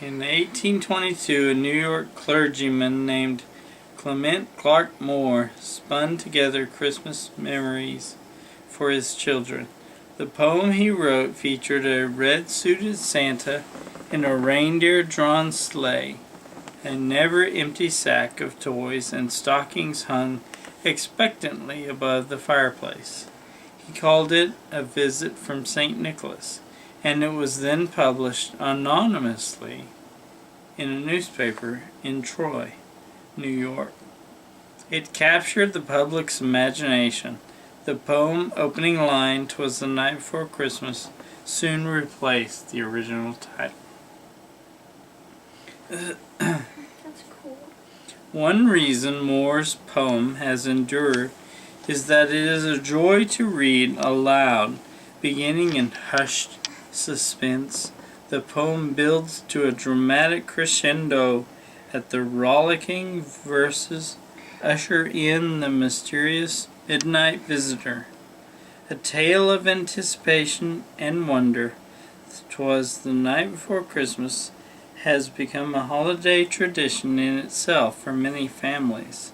In 1822, a New York clergyman named Clement Clark Moore spun together Christmas memories for his children. The poem he wrote featured a red-suited Santa in a reindeer-drawn sleigh. A never-empty sack of toys and stockings hung expectantly above the fireplace. He called it A Visit from St. Nicholas, and it was then published anonymously in a newspaper in Troy, New York. It captured the public's imagination. The poem opening line, "'Twas the night before Christmas," soon replaced the original title. That's cool. One reason Moore's poem has endured is that it is a joy to read aloud. Beginning in hushed suspense, the poem builds to a dramatic crescendo as the rollicking verses usher in the mysterious midnight visitor. A tale of anticipation and wonder, "'Twas the night before Christmas," has become a holiday tradition in itself for many families.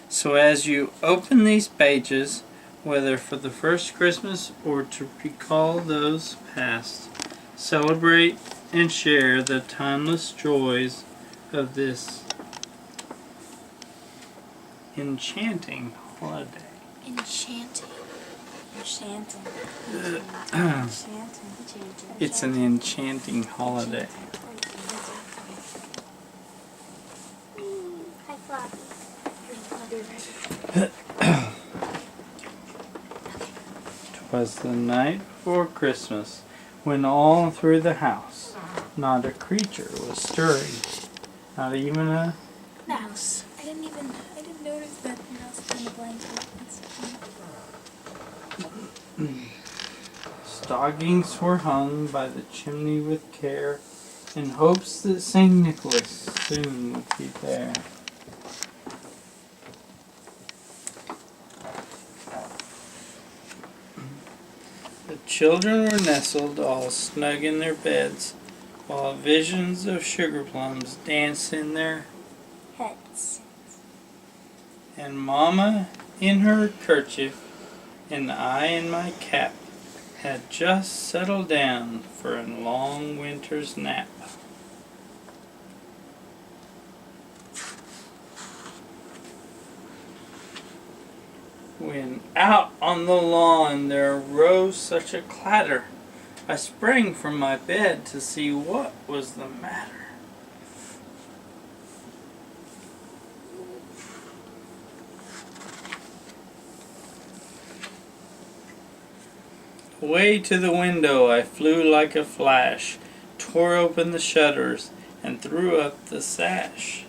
So as you open these pages, whether for the first Christmas or to recall those past, celebrate and share the timeless joys of this enchanting holiday. Enchanting. It's an enchanting holiday. High five. 'Twas the night before Christmas, when all through the house not a creature was stirring, not even a Mouse. I didn't notice that mouse in the blanket. stockings were hung by the chimney with care, in hopes that St. Nicholas soon would be there. The children were nestled all snug in their beds, while visions of sugar plums danced in their Heads. and Mama in her kerchief and I in my cap had just settled down for a long winter's nap. When out on the lawn there arose such a clatter, I sprang from my bed to see what was the matter. Away to the window I flew like a flash, tore open the shutters, and threw up the sash.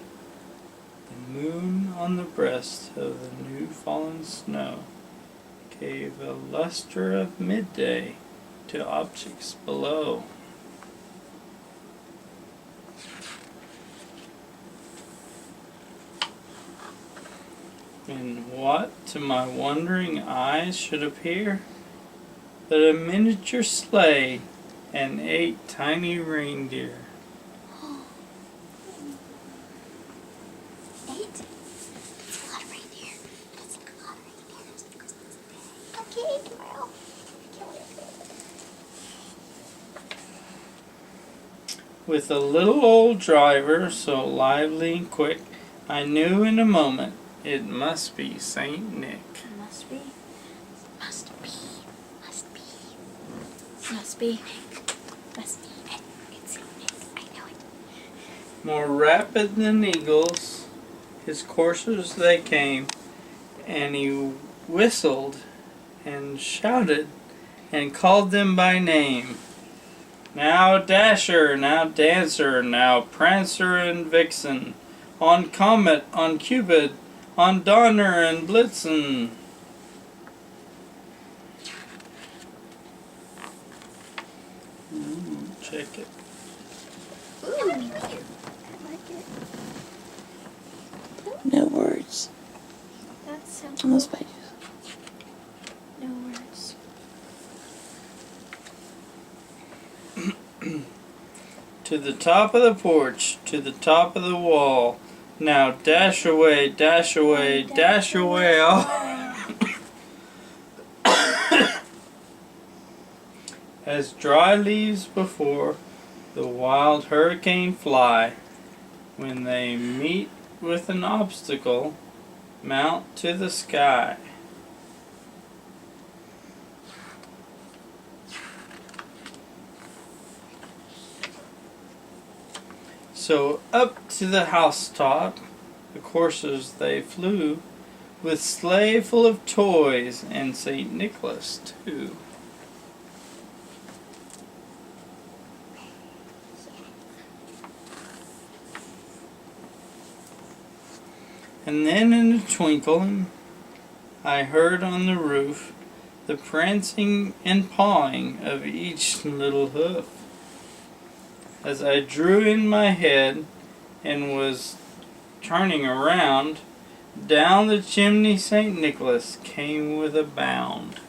The moon on the breast of the new fallen snow gave a luster of midday to objects below. And what to my wondering eyes should appear but a miniature sleigh and 8 tiny reindeer. 8? That's a lot of reindeer. That's a lot of reindeers on Christmas Day. Okay, tomorrow. I can't wait. With a little old driver so lively and quick, I knew in a moment it must be Saint Nick. Must be. Must be. Must be. Must be. Must be. It's Saint Nick. I know it. More rapid than eagles, his coursers they came, and he whistled and shouted and called them by name. Now Dasher, now Dancer, now Prancer and Vixen, on Comet, on Cupid, on Donner and Blitzen. Ooh, check it. Ooh. I like it. No words That's so on cool. those pages. No words. To To the top of the porch, to the top of the wall. Now dash away, dash away, dash away all. As dry leaves before the wild hurricane fly, when they meet with an obstacle, mount to the sky. So up to the housetop the coursers they flew, with sleigh full of toys and St. Nicholas too. And then in a twinkling I heard on the roof the prancing and pawing of each little hoof. As I drew in my head and was turning around, down the chimney St. Nicholas came with a bound.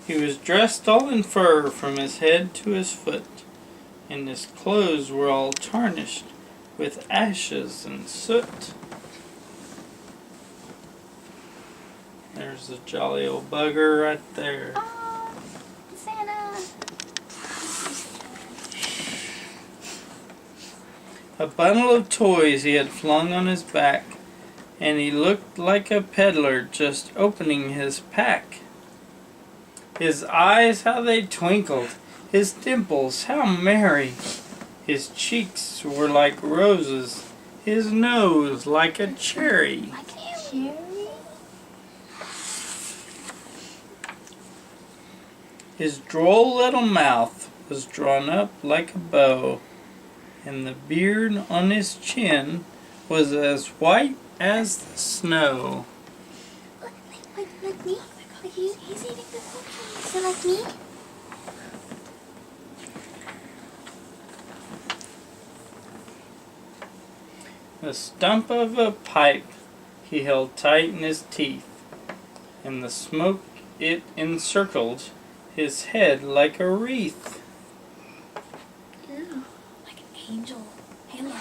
He was dressed all in fur from his head to his foot, and his clothes were all tarnished with ashes and soot. There's the jolly old bugger right there. Oh, Santa! A bundle of toys he had flung on his back, and he looked like a peddler just opening his pack. His eyes, how they twinkled, his dimples, how merry. His cheeks were like roses, his nose like a cherry. Like a cherry? His droll little mouth was drawn up like a bow, and the beard on his chin was as white as the snow. Like me? Like he's eating the cookies. So like me? The stump of a pipe he held tight in his teeth, and the smoke it encircled his head like a wreath. Ew, like an angel. Halo.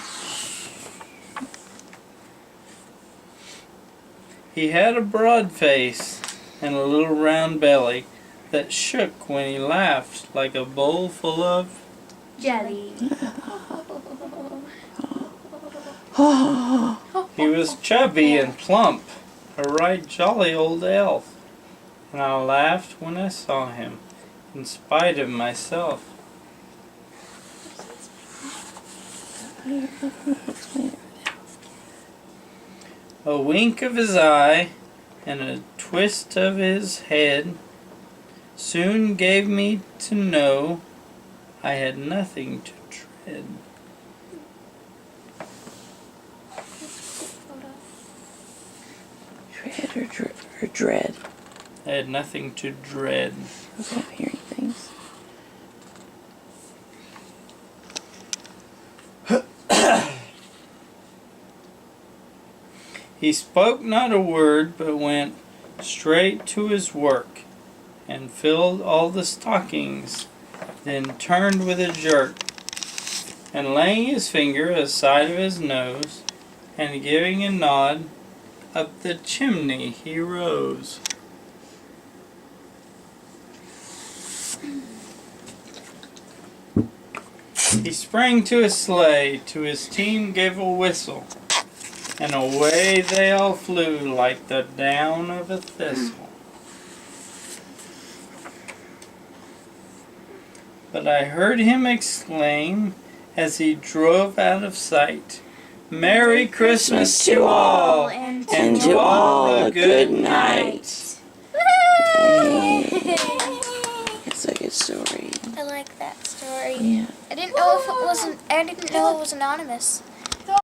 He had a broad face and a little round belly that shook when he laughed like a bowl full of Jelly. He was chubby and plump, a right jolly old elf, and I laughed when I saw him, in spite of myself. A wink of his eye and a twist of his head soon gave me to know I had nothing to dread. Dread or dread? I had nothing to dread. Okay, I'm hearing things. He spoke not a word, but went straight to his work, and filled all the stockings, then turned with a jerk, and laying his finger aside of his nose, and giving a nod, up the chimney he rose. He sprang to his sleigh, to his team gave a whistle, and away they all flew like the down of a thistle. But I heard him exclaim, as he drove out of sight, "Merry Christmas to all, and to all a good night." It's a good story. I like that story. Yeah. I didn't know it was anonymous.